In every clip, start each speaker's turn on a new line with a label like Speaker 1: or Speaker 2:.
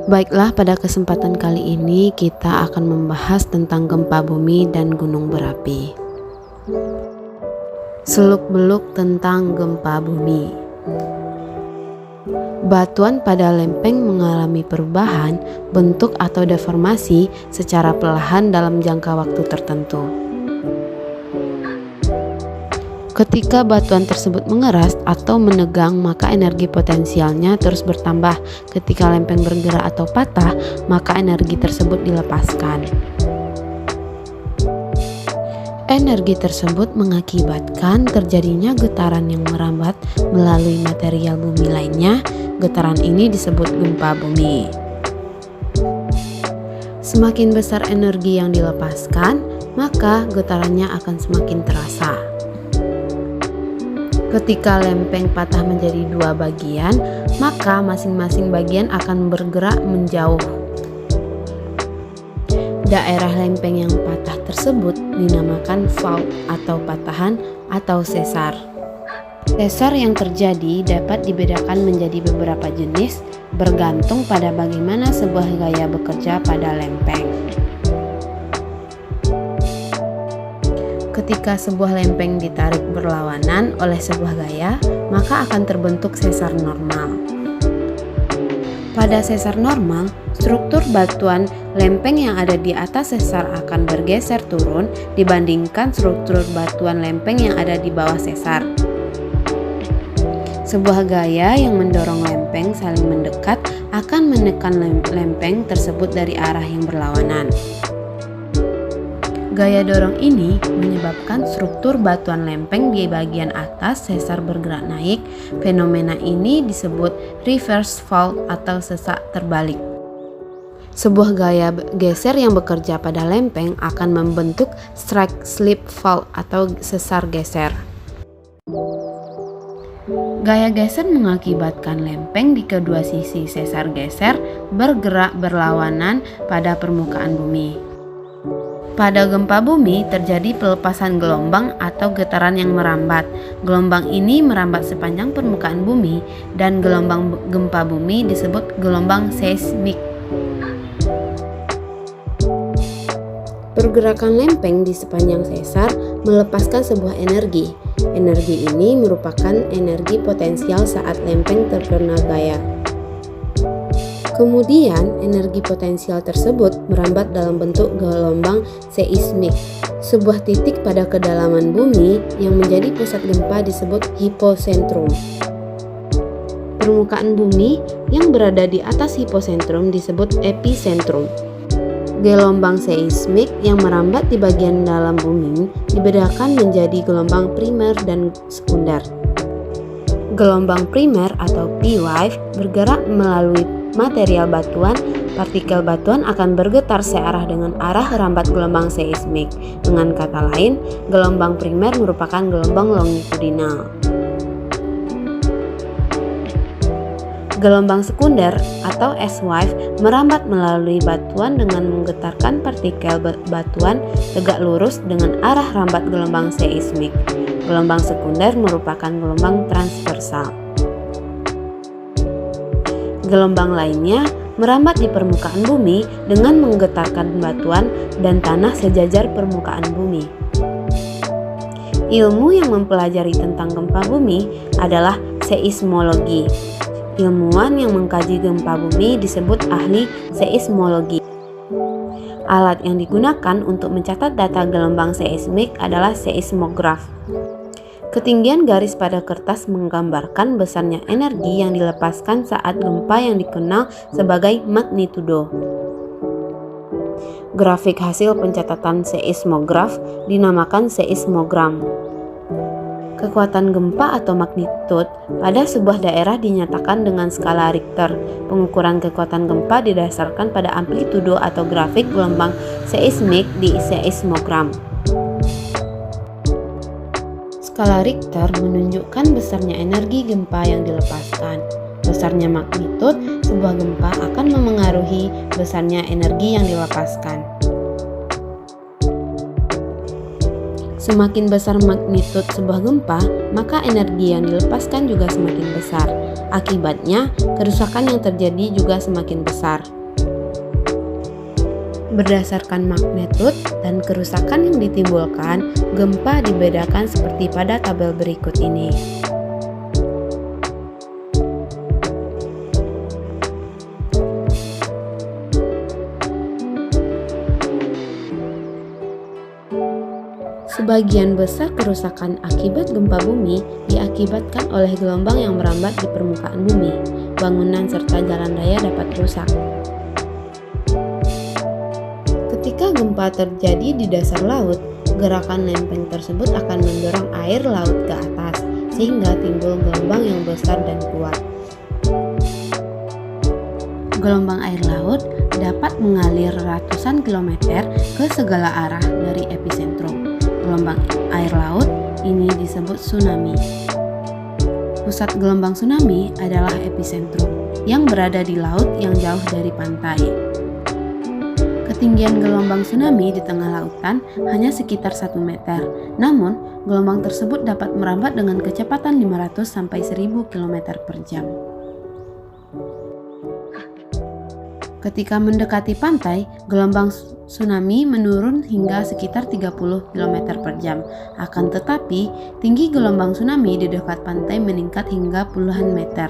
Speaker 1: Baiklah, pada kesempatan kali ini kita akan membahas tentang gempa bumi dan gunung berapi. Seluk-beluk tentang gempa bumi. Batuan pada lempeng mengalami perubahan bentuk atau deformasi secara perlahan dalam jangka waktu tertentu. Ketika batuan tersebut mengeras atau menegang, maka energi potensialnya terus bertambah. Ketika lempeng bergerak atau patah, maka energi tersebut dilepaskan. Energi tersebut mengakibatkan terjadinya getaran yang merambat melalui material bumi lainnya. Getaran ini disebut gempa bumi. Semakin besar energi yang dilepaskan, maka getarannya akan semakin terasa. Ketika lempeng patah menjadi dua bagian, maka masing-masing bagian akan bergerak menjauh. Daerah lempeng yang patah tersebut dinamakan fault atau patahan atau sesar. Sesar yang terjadi dapat dibedakan menjadi beberapa jenis bergantung pada bagaimana sebuah gaya bekerja pada lempeng. Ketika sebuah lempeng ditarik berlawanan oleh sebuah gaya, maka akan terbentuk sesar normal. Pada sesar normal, struktur batuan lempeng yang ada di atas sesar akan bergeser turun dibandingkan struktur batuan lempeng yang ada di bawah sesar. Sebuah gaya yang mendorong lempeng saling mendekat akan menekan lempeng tersebut dari arah yang berlawanan. Gaya dorong ini menyebabkan struktur batuan lempeng di bagian atas sesar bergerak naik. Fenomena ini disebut reverse fault atau sesak terbalik. Sebuah gaya geser yang bekerja pada lempeng akan membentuk strike slip fault atau sesar geser. Gaya geser mengakibatkan lempeng di kedua sisi sesar geser bergerak berlawanan pada permukaan bumi. Pada gempa bumi terjadi pelepasan gelombang atau getaran yang merambat. Gelombang ini merambat sepanjang permukaan bumi dan gelombang gempa bumi disebut gelombang seismik. Pergerakan lempeng di sepanjang sesar melepaskan sebuah energi. Energi ini merupakan energi potensial saat lempeng terkena gaya. Kemudian, energi potensial tersebut merambat dalam bentuk gelombang seismik. Sebuah titik pada kedalaman bumi yang menjadi pusat gempa disebut hipocentrum. Permukaan bumi yang berada di atas hipocentrum disebut epicentrum. Gelombang seismik yang merambat di bagian dalam bumi dibedakan menjadi gelombang primer dan sekunder. Gelombang primer atau P-wave bergerak melalui material batuan. Partikel batuan akan bergetar searah dengan arah rambat gelombang seismik. Dengan kata lain, gelombang primer merupakan gelombang longitudinal. Gelombang sekunder atau S-wave merambat melalui batuan dengan menggetarkan partikel batuan tegak lurus dengan arah rambat gelombang seismik. Gelombang sekunder merupakan gelombang transversal. Gelombang lainnya merambat di permukaan bumi dengan menggetarkan batuan dan tanah sejajar permukaan bumi. Ilmu yang mempelajari tentang gempa bumi adalah seismologi. Ilmuwan yang mengkaji gempa bumi disebut ahli seismologi. Alat yang digunakan untuk mencatat data gelombang seismik adalah seismograf. Ketinggian garis pada kertas menggambarkan besarnya energi yang dilepaskan saat gempa yang dikenal sebagai magnitudo. Grafik hasil pencatatan seismograf dinamakan seismogram. Kekuatan gempa atau magnitud pada sebuah daerah dinyatakan dengan skala Richter. Pengukuran kekuatan gempa didasarkan pada amplitudo atau grafik gelombang seismik di seismogram. Skala Richter menunjukkan besarnya energi gempa yang dilepaskan. Besarnya magnitud sebuah gempa akan memengaruhi besarnya energi yang dilepaskan. Semakin besar magnitud sebuah gempa, maka energi yang dilepaskan juga semakin besar. Akibatnya, kerusakan yang terjadi juga semakin besar. Berdasarkan magnitudo dan kerusakan yang ditimbulkan, gempa dibedakan seperti pada tabel berikut ini. Sebagian besar kerusakan akibat gempa bumi diakibatkan oleh gelombang yang merambat di permukaan bumi. Bangunan serta jalan raya dapat rusak. Ketika gempa terjadi di dasar laut, gerakan lempeng tersebut akan mendorong air laut ke atas, sehingga timbul gelombang yang besar dan kuat. Gelombang air laut dapat mengalir ratusan kilometer ke segala arah dari epicentrum. Gelombang air laut ini disebut tsunami. Pusat gelombang tsunami adalah epicentrum yang berada di laut yang jauh dari pantai. Ketinggian gelombang tsunami di tengah lautan hanya sekitar 1 meter. Namun, gelombang tersebut dapat merambat dengan kecepatan 500 sampai 1000 km per jam. Ketika mendekati pantai, gelombang tsunami menurun hingga sekitar 30 km per jam. Akan tetapi, tinggi gelombang tsunami di dekat pantai meningkat hingga puluhan meter.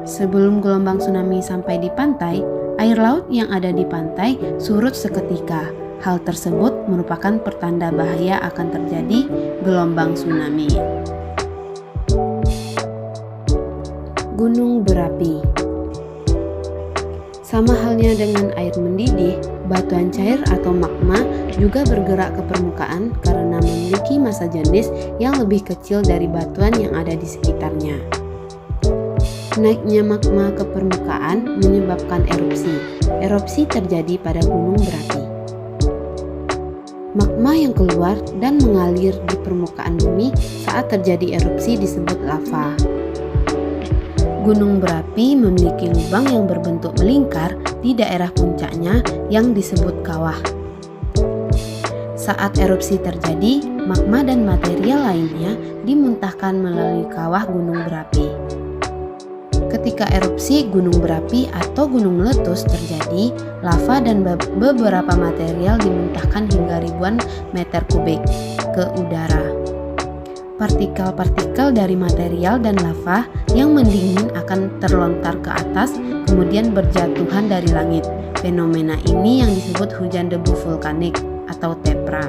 Speaker 1: Sebelum gelombang tsunami sampai di pantai, air laut yang ada di pantai surut seketika. Hal tersebut merupakan pertanda bahaya akan terjadi gelombang tsunami. Gunung berapi. Sama halnya dengan air mendidih, batuan cair atau magma juga bergerak ke permukaan karena memiliki massa jenis yang lebih kecil dari batuan yang ada di sekitarnya. Naiknya magma ke permukaan menyebabkan erupsi. Erupsi terjadi pada gunung berapi. Magma yang keluar dan mengalir di permukaan bumi saat terjadi erupsi disebut lava. Gunung berapi memiliki lubang yang berbentuk melingkar di daerah puncaknya yang disebut kawah. Saat erupsi terjadi, magma dan material lainnya dimuntahkan melalui kawah gunung berapi. Ketika erupsi gunung berapi atau gunung meletus terjadi, lava dan beberapa material dimuntahkan hingga ribuan meter kubik ke udara. Partikel-partikel dari material dan lava yang mendingin akan terlontar ke atas, kemudian berjatuhan dari langit. Fenomena ini yang disebut hujan debu vulkanik atau tepra.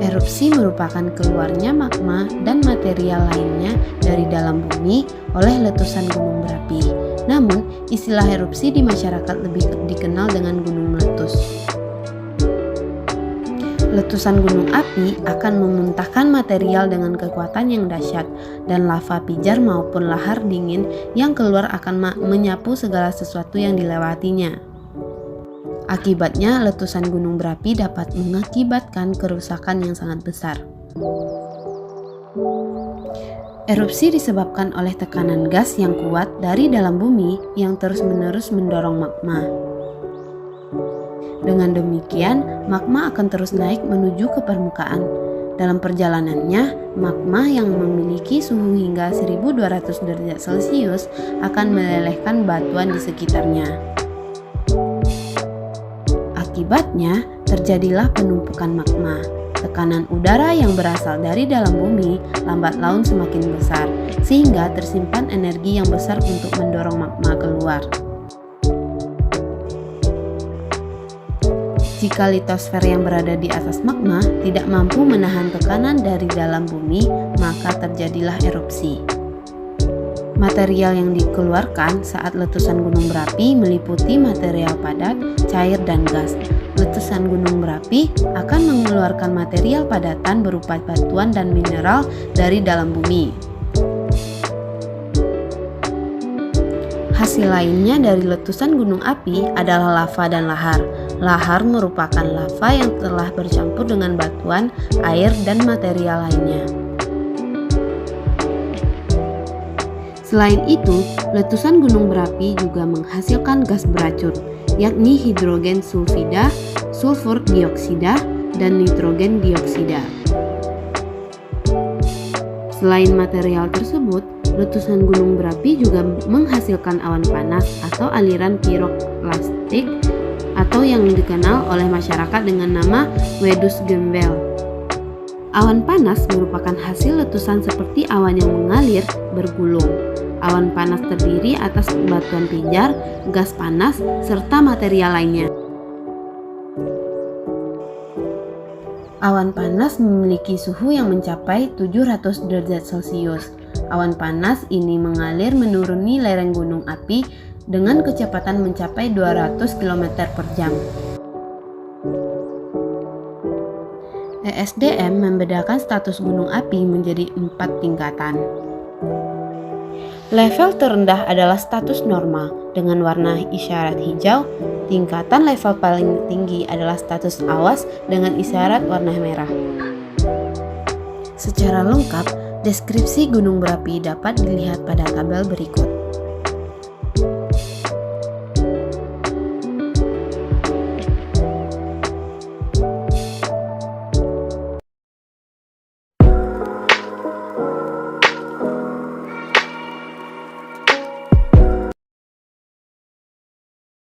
Speaker 1: Erupsi merupakan keluarnya magma dan material lainnya dari dalam bumi oleh letusan gunung berapi. Namun, istilah erupsi di masyarakat lebih dikenal dengan gunung meletus. Letusan gunung api akan memuntahkan material dengan kekuatan yang dahsyat, dan lava pijar maupun lahar dingin yang keluar akan menyapu segala sesuatu yang dilewatinya. Akibatnya, letusan gunung berapi dapat mengakibatkan kerusakan yang sangat besar. Erupsi disebabkan oleh tekanan gas yang kuat dari dalam bumi yang terus-menerus mendorong magma. Dengan demikian, magma akan terus naik menuju ke permukaan. Dalam perjalanannya, magma yang memiliki suhu hingga 1200 derajat Celcius akan melelehkan batuan di sekitarnya. Akibatnya, terjadilah penumpukan magma. Tekanan udara yang berasal dari dalam bumi lambat laun semakin besar, sehingga tersimpan energi yang besar untuk mendorong magma keluar. Jika litosfer yang berada di atas magma tidak mampu menahan tekanan dari dalam bumi, maka terjadilah erupsi. Material yang dikeluarkan saat letusan gunung berapi meliputi material padat, cair, dan gas. Letusan gunung berapi akan mengeluarkan material padatan berupa batuan dan mineral dari dalam bumi. Hasil lainnya dari letusan gunung api adalah lava dan lahar. Lahar merupakan lava yang telah bercampur dengan batuan, air, dan material lainnya. Selain itu, letusan gunung berapi juga menghasilkan gas beracun, yakni hidrogen sulfida, sulfur dioksida, dan nitrogen dioksida. Selain material tersebut, letusan gunung berapi juga menghasilkan awan panas atau aliran piroklastik atau yang dikenal oleh masyarakat dengan nama Wedus Gembel. Awan panas merupakan hasil letusan seperti awan yang mengalir bergulung. Awan panas terdiri atas batuan pijar, gas panas, serta material lainnya. Awan panas memiliki suhu yang mencapai 700 derajat Celcius. Awan panas ini mengalir menuruni lereng gunung api dengan kecepatan mencapai 200 km per jam. ESDM membedakan status gunung api menjadi 4 tingkatan. Level terendah adalah status normal dengan warna isyarat hijau. Tingkatan level paling tinggi adalah status awas dengan isyarat warna merah. Secara lengkap, deskripsi gunung berapi dapat dilihat pada tabel berikut.